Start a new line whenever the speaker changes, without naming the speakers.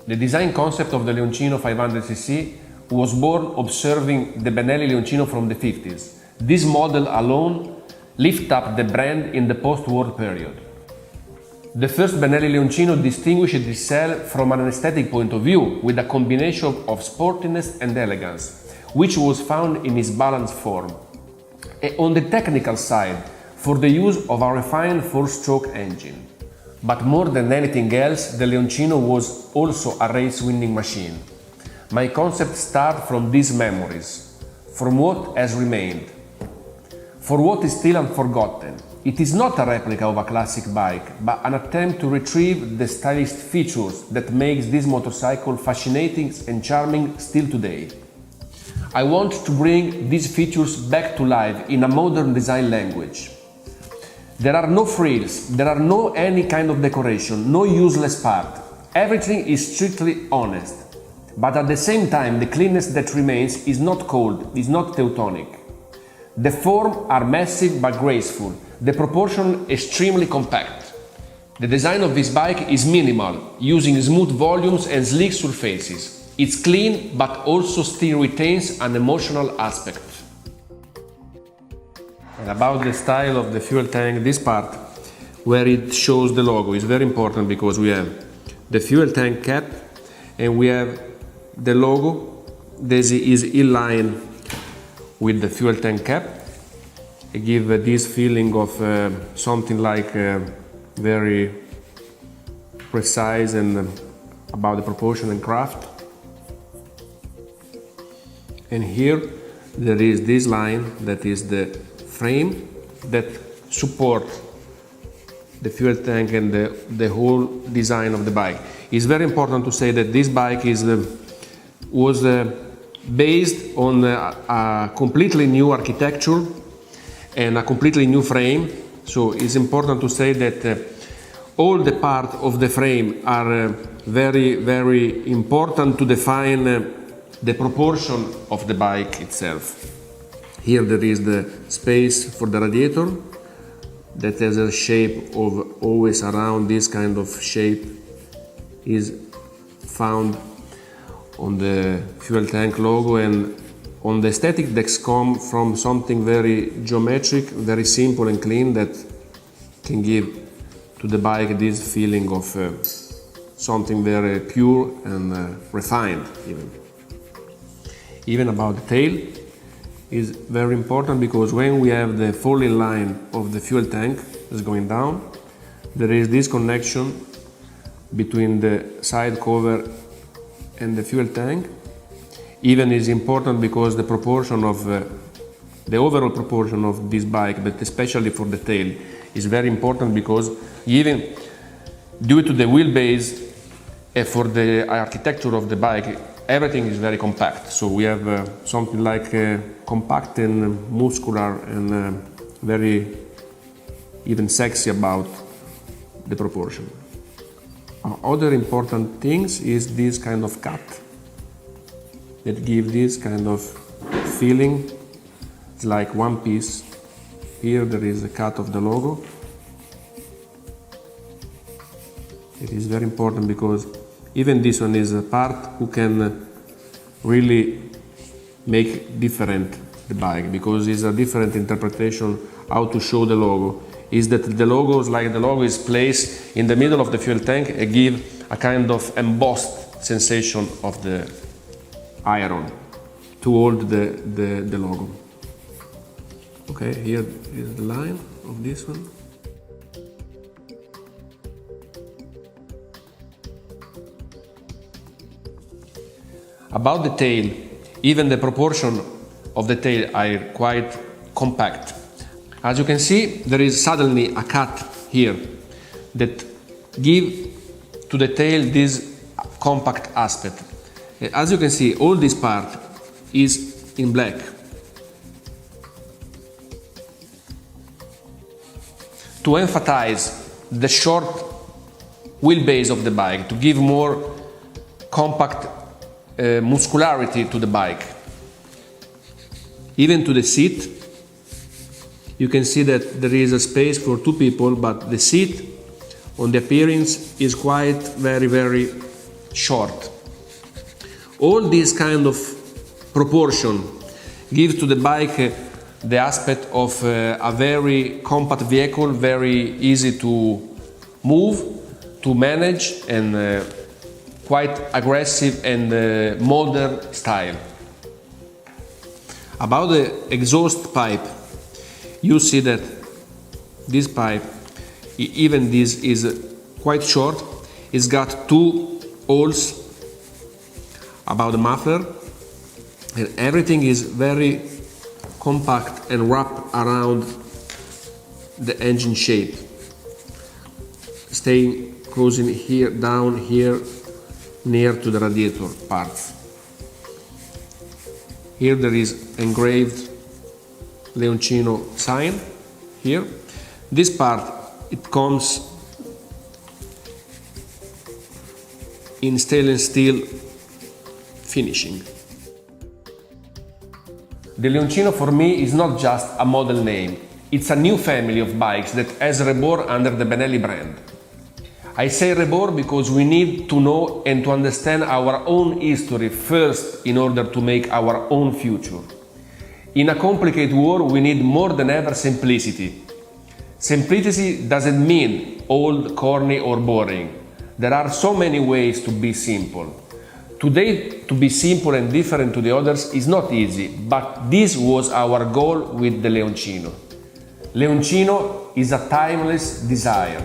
The design concept of the Leoncino 500cc was born observing the BENELLI Leoncino from the 50s. This model alone lifted up the brand in the post-war period. The first BENELLI Leoncino distinguished itself from an aesthetic point of view with a combination of sportiness and elegance, which was found in its balanced form. And on the technical side, for the use of a refined four-stroke engine. But more than anything else, the Leoncino was also a race-winning machine. My concept starts from these memories, from what has remained, for what is still unforgotten. It is not a replica of a classic bike, but an attempt to retrieve the stylish features that makes this motorcycle fascinating and charming still today. I want to bring these features back to life in a modern design language. There are no frills, there are no any kind of decoration, no useless part. Everything is strictly honest. But at the same time, the cleanness that remains is not cold, is not Teutonic. The forms are massive but graceful, the proportion extremely compact. The design of this bike is minimal, using smooth volumes and sleek surfaces. It's clean but also still retains an emotional aspect. And about the style of the fuel tank, this part where it shows the logo is very important because we have the fuel tank cap and we have the logo. This is in line with the fuel tank cap. It gives this feeling of something like very precise and about the proportion and craft. And here there is this line that is the frame that support the fuel tank and the whole design of the bike. It's very important to say that this bike was based on a completely new architecture and a completely new frame. So it's important to say that all the parts of the frame are very, very important to define the proportion of the bike itself. Here there is the space for the radiator that has a shape of always around this kind of shape is found on the fuel tank logo, and on the aesthetic that come from something very geometric, very simple and clean that can give to the bike this feeling of something very pure and refined even. Even about the tail is very important because when we have the falling line of the fuel tank is going down, there is this connection between the side cover and the fuel tank. Even is important because the proportion of the overall proportion of this bike, but especially for the tail, is very important because even due to the wheelbase and for the architecture of the bike, everything is very compact. So we have something like compact and muscular and very even sexy about the proportion. Other important things is this kind of cut that give this kind of feeling. It's like one piece. Here there is a cut of the logo. It is very important because even this one is a part who can really make different the bike, because it's a different interpretation how to show the logo. Is that the logo is placed in the middle of the fuel tank and give a kind of embossed sensation of the iron to hold the logo. Okay, here is the line of this one. About the tail, even the proportion of the tail are quite compact. As you can see, there is suddenly a cut here that give to the tail this compact aspect. As you can see, all this part is in black. To emphasize the short wheelbase of the bike, to give more compact muscularity to the bike. Even to the seat, you can see that there is a space for two people, but the seat on the appearance is quite very short. All this kind of proportion gives to the bike the aspect of a very compact vehicle, very easy to move, to manage, and quite aggressive and modern style. About the exhaust pipe, you see that this pipe, even this is quite short. It's got two holes about the muffler, and everything is very compact and wrapped around the engine shape, staying closing here, down here, near to the radiator parts. Here there is engraved Leoncino sign here. This part, it comes in stainless steel finishing. The Leoncino for me is not just a model name, it's a new family of bikes that has reborn under the Benelli brand. I say reborn because we need to know and to understand our own history first in order to make our own future. In a complicated world, we need more than ever simplicity. Simplicity doesn't mean old, corny or boring. There are so many ways to be simple. Today, to be simple and different to the others is not easy, but this was our goal with the Leoncino. Leoncino is a timeless desire.